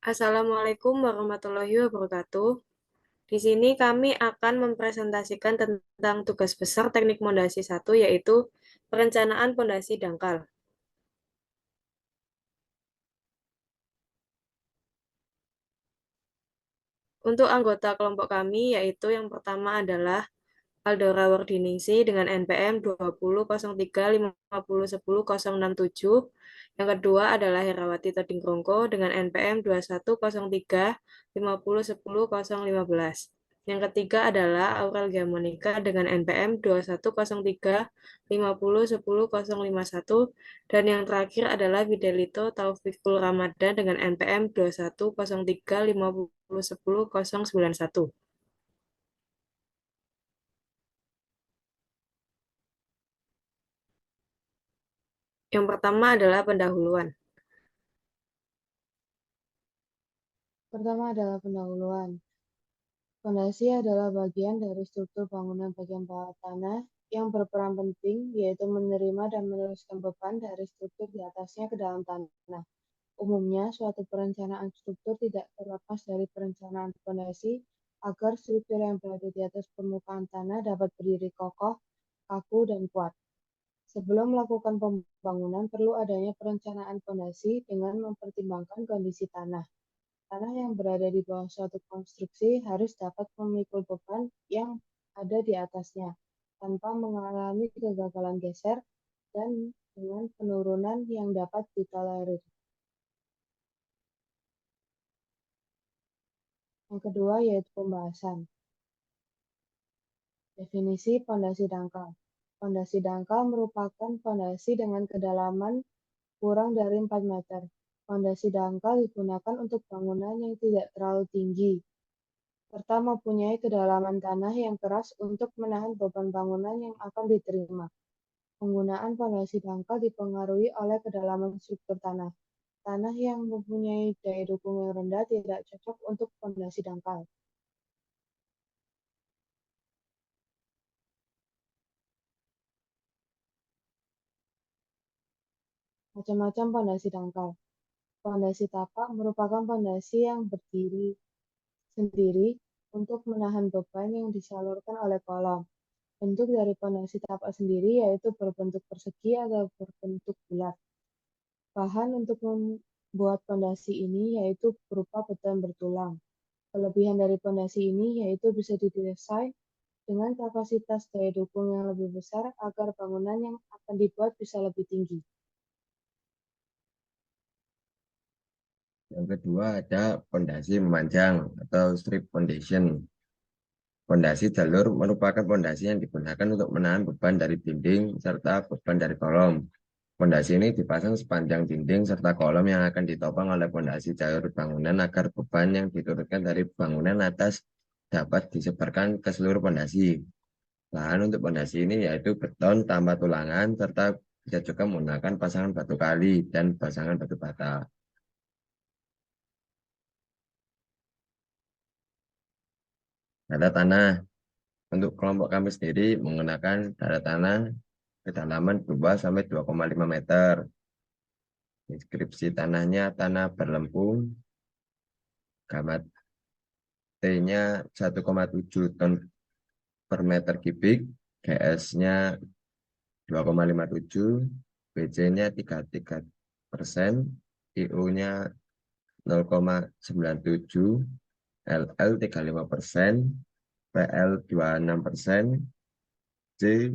Assalamualaikum warahmatullahi wabarakatuh. Di sini kami akan mempresentasikan tentang tugas besar Teknik Pondasi 1, yaitu perencanaan pondasi dangkal. Untuk anggota kelompok kami, yaitu yang pertama adalah Aldora Wardiningsi dengan NPM 20.03.50.10.067. Yang kedua adalah Herawati Todingkrongko dengan NPM 21.03.50.10.015. Yang ketiga adalah Aurel Monica dengan NPM 21.03.50.10.051. Dan yang terakhir adalah Fidelito Taufikul Ramadan dengan NPM 21.03.50.10.091. Yang pertama adalah pendahuluan. Pertama adalah pendahuluan. Fondasi adalah bagian dari struktur bangunan bagian bawah tanah yang berperan penting, yaitu menerima dan meneruskan beban dari struktur di atasnya ke dalam tanah. Umumnya, suatu perencanaan struktur tidak terlepas dari perencanaan fondasi agar struktur yang berada di atas permukaan tanah dapat berdiri kokoh, kaku, dan kuat. Sebelum melakukan pembangunan, perlu adanya perencanaan fondasi dengan mempertimbangkan kondisi tanah. Tanah yang berada di bawah suatu konstruksi harus dapat memikul beban yang ada di atasnya, tanpa mengalami kegagalan geser dan dengan penurunan yang dapat ditolerir. Yang kedua yaitu pembahasan. Definisi pondasi dangkal. Pondasi dangkal merupakan pondasi dengan kedalaman kurang dari 4 meter. Pondasi dangkal digunakan untuk bangunan yang tidak terlalu tinggi, serta mempunyai kedalaman tanah yang keras untuk menahan beban bangunan yang akan diterima. Penggunaan fondasi dangkal dipengaruhi oleh kedalaman struktur tanah. Tanah yang mempunyai daya dukung yang rendah tidak cocok untuk fondasi dangkal. Macam-macam fondasi dangkal. Fondasi tapak merupakan fondasi yang berdiri sendiri untuk menahan beban yang disalurkan oleh kolom. Bentuk dari fondasi tapak sendiri yaitu berbentuk persegi atau berbentuk bulat. Bahan untuk membuat fondasi ini yaitu berupa beton bertulang. Kelebihan dari fondasi ini yaitu bisa didesain dengan kapasitas daya dukung yang lebih besar agar bangunan yang akan dibuat bisa lebih tinggi. Yang kedua ada pondasi memanjang atau strip foundation. Pondasi jalur merupakan pondasi yang digunakan untuk menahan beban dari dinding serta beban dari kolom. Pondasi ini dipasang sepanjang dinding serta kolom yang akan ditopang oleh pondasi jalur bangunan agar beban yang diturunkan dari bangunan atas dapat disebarkan ke seluruh pondasi. Bahan untuk pondasi ini yaitu beton tanpa tulangan serta bisa juga menggunakan pasangan batu kali dan pasangan batu bata. Data tanah untuk kelompok kami sendiri menggunakan data tanah kedalaman 2 sampai 2,5 meter. Deskripsi tanahnya tanah berlempung, gamat T-nya 1,7 ton per meter kubik, GS-nya 2,57, BC-nya 33%, IU-nya 0,97, LL 35%, PL 26%, C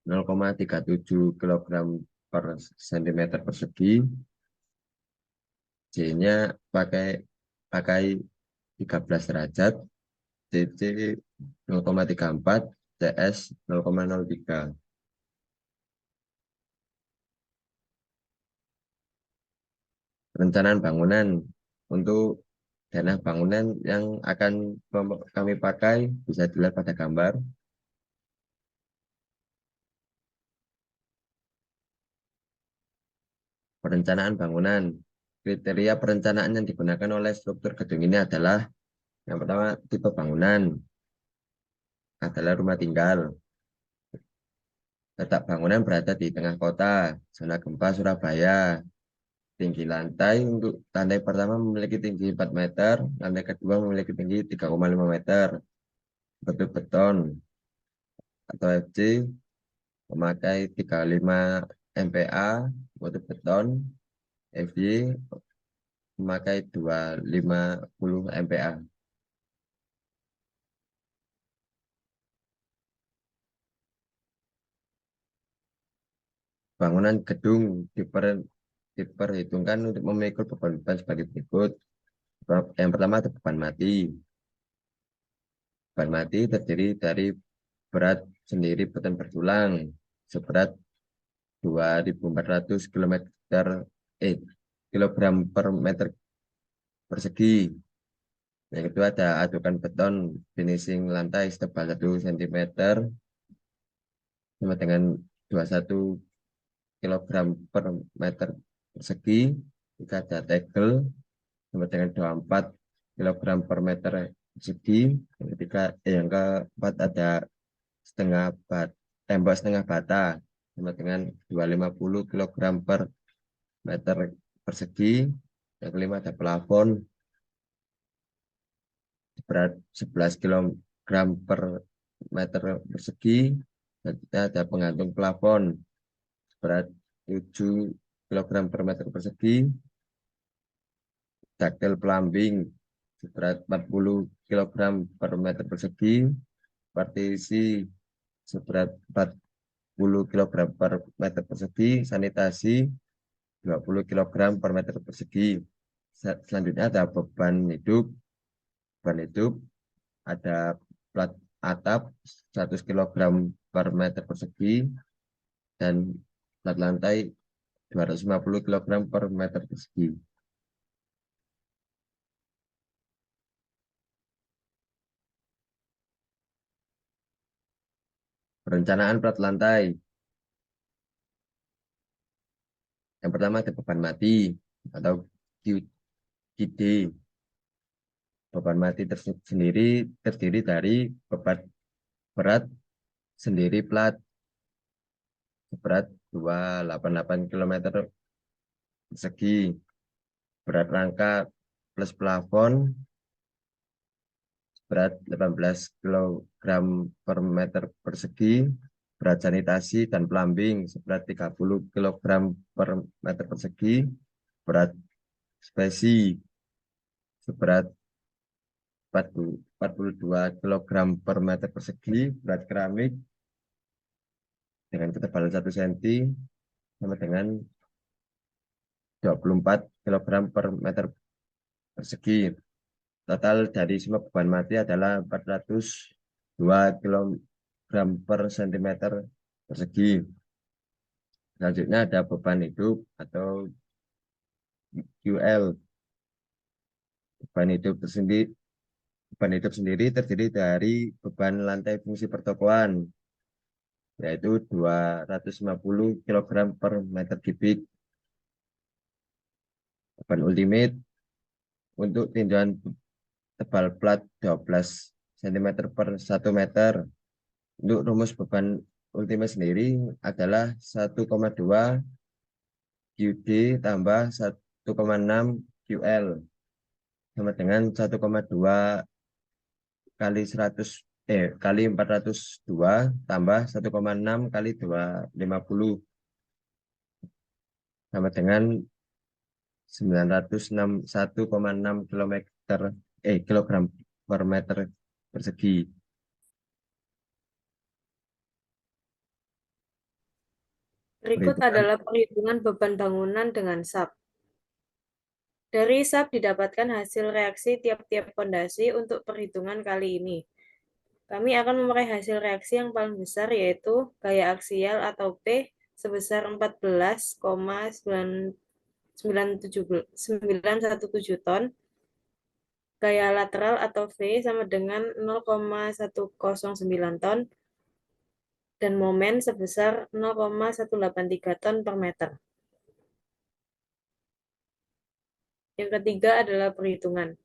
0,37 kg per cm persegi, J-nya pakai 13 derajat, CC 0,34, CS 0,03. Perencanaan bangunan untuk dana bangunan yang akan kami pakai bisa dilihat pada gambar. Perencanaan bangunan. Kriteria perencanaan yang digunakan oleh struktur gedung ini adalah yang pertama, tipe bangunan adalah rumah tinggal. Letak bangunan berada di tengah kota, zona gempa Surabaya. tinggi lantai untuk lantai pertama memiliki tinggi 4 meter, lantai kedua memiliki tinggi 3,5 meter. Bentuk beton atau FC memakai 35 MPa, bentuk beton FY memakai 250 MPa. Bangunan gedung diperhitungkan untuk memikul beban-beban sebagai berikut. Yang pertama ada beban mati. Beban mati terdiri dari berat sendiri beton bertulang seberat 2.400 kilogram per meter persegi. Yang kedua ada adukan beton finishing lantai setebal 1 cm sama dengan 21 kilogram per meter persegi. Jika ada tegel sama dengan 24 kilogram per meter persegi. Yang keempat ada tembok setengah bata sama dengan 250 kilogram per meter persegi. Yang kelima ada plafon berat 11 kilogram per meter persegi. Selanjutnya ada penggantung plafon berat 7 kilogram per meter persegi. Ductile plumbing seberat 40 kilogram per meter persegi. Partisi seberat 40 kilogram per meter persegi. Sanitasi 20 kilogram per meter persegi. Selanjutnya ada beban hidup. Beban hidup ada plat atap 100 kilogram per meter persegi dan plat lantai 250 kilogram per meter persegi. Perencanaan plat lantai. Yang pertama ada beban mati atau QD. Beban mati sendiri terdiri dari beban berat sendiri plat berat 288 km persegi. Berat rangka plus plafon berat 18 kg per meter persegi. Berat sanitasi dan plumbing seberat 30 kg per meter persegi. Berat spesi seberat 42 kg per meter persegi. Berat keramik dengan ketebalan 1 cm sama dengan 24 kg per meter persegi. Total dari semua beban mati adalah 402 kg per cm persegi. Selanjutnya ada beban hidup atau QL. Beban hidup sendiri terdiri dari beban lantai fungsi pertokoan, yaitu 250 kg per meter kubik. Beban ultimate untuk tinjauan tebal plat 12 cm per 1 meter. Untuk rumus beban ultimate sendiri adalah 1,2 QD tambah 1,6 QL sama dengan 1,2 kali 402 tambah 1,6 kali 250 sama dengan 961,6 kilogram per meter persegi. Berikut adalah perhitungan beban bangunan dengan SAP. Dari SAP didapatkan hasil reaksi tiap-tiap pondasi untuk perhitungan kali ini. Kami akan memakai hasil reaksi yang paling besar, yaitu gaya aksial atau P sebesar 14,917 ton, gaya lateral atau V sama dengan 0,109 ton, dan momen sebesar 0,183 ton per meter. Yang ketiga adalah perhitungan.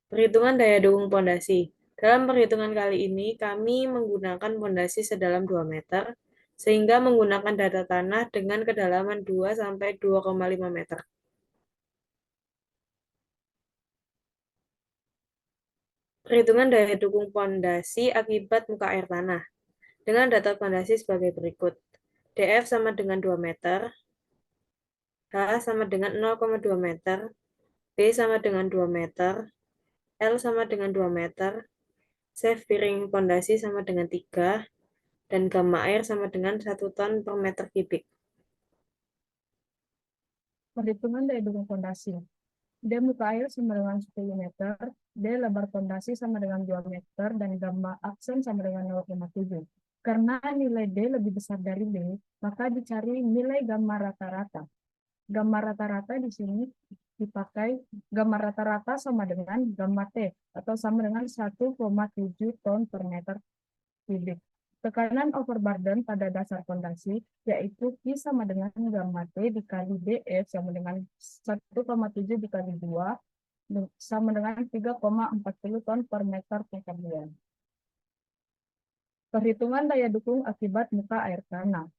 Perhitungan daya dukung pondasi. Dalam perhitungan kali ini, kami menggunakan pondasi sedalam 2 meter, sehingga menggunakan data tanah dengan kedalaman 2 sampai 2,5 meter. Perhitungan daya dukung pondasi akibat muka air tanah. Dengan data pondasi sebagai berikut. DF sama dengan 2 meter, H sama dengan 0,2 meter, B sama dengan 2 meter, L sama dengan 2 meter, Save piring pondasi sama dengan 3, dan gamma air sama dengan 1 ton per meter kubik. Perhitungan daya dukung pondasi. D muka air sama dengan 10 meter, D lebar pondasi sama dengan 2 meter, dan gamma aksen sama dengan 0,7. Karena nilai D lebih besar dari B, maka dicari nilai gamma rata-rata. Gamma rata-rata di sini dipakai, gamma rata-rata sama dengan gamma T, atau sama dengan 1,7 ton per meter kubik. Tekanan overburden pada dasar pondasi yaitu Q sama dengan gamma T dikali DF sama dengan 1,7 dikali 2 sama dengan 3,40 ton per meter persegi. Perhitungan daya dukung akibat muka air tanah.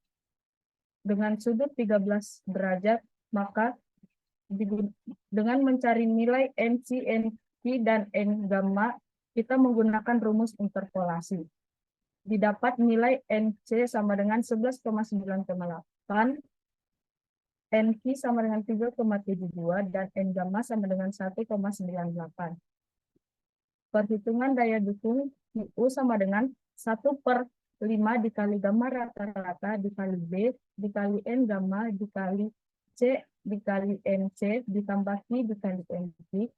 Dengan sudut 13 derajat, maka dengan mencari nilai NC, NP, dan N gamma, kita menggunakan rumus interpolasi. Didapat nilai NC sama dengan 11,98, NP sama dengan 3,72, dan N gamma sama dengan 1,98. Perhitungan daya dukung U sama dengan 1/5 dikali gamma rata-rata dikali B dikali N gamma dikali C dikali NC ditambah Q dikali NP.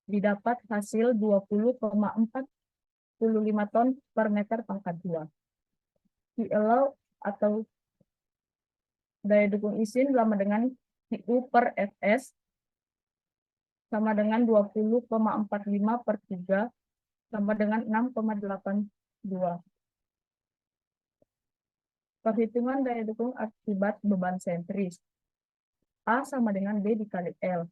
Didapat hasil 20,45 ton per meter pangkat 2. PLO atau daya dukung isin sama dengan U per Fs sama dengan 20,45 per 3 sama dengan 6,82. Perhitungan daya dukung akibat beban sentris. A sama dengan B dikali L.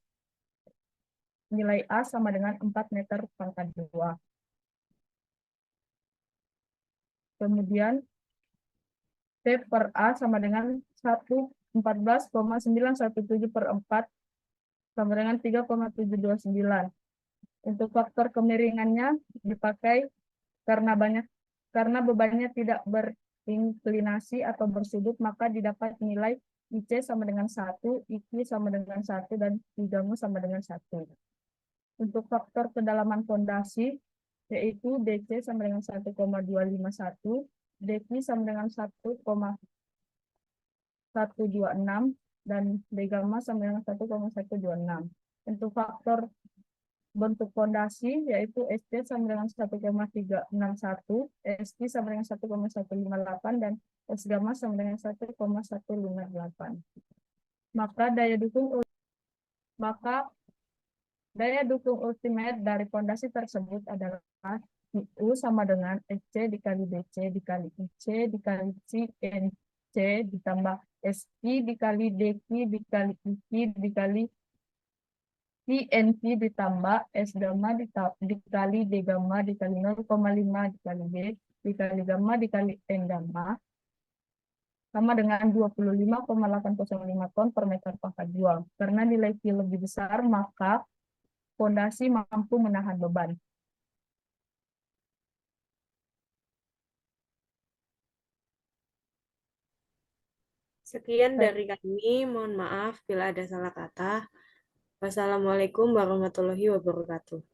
Nilai A sama dengan 4 meter pangkat 2. Kemudian T per A sama dengan 14,917 per 4 sama dengan 3,729. Untuk faktor kemiringannya dipakai karena bebannya tidak berinklinasi atau bersudut, maka didapat nilai IC sama dengan 1, IQ sama dengan 1, dan IGAMU sama dengan 1. Untuk faktor kedalaman fondasi, yaitu DC sama dengan 1,251, DQ sama dengan 1,126, dan D gamma sama dengan 1,126. Untuk faktor bentuk fondasi, yaitu ST sama dengan 1,361, ST sama dengan 1,158, dan S gamma sama dengan 1,158. Maka daya dukung ultimate dari fondasi tersebut adalah U sama dengan SC dikali DC dikali IC dikali CNC ditambah SI dikali DQ dikali IQ dikali CNC ditambah S gamma dikali D gamma dikali 0,5 dikali B dikali gamma dikali N gamma sama dengan 25,805 ton per meter pangkat 2. Karena nilai Q lebih besar, maka fondasi mampu menahan beban. Sekian dari kami, mohon maaf bila ada salah kata. Wassalamualaikum warahmatullahi wabarakatuh.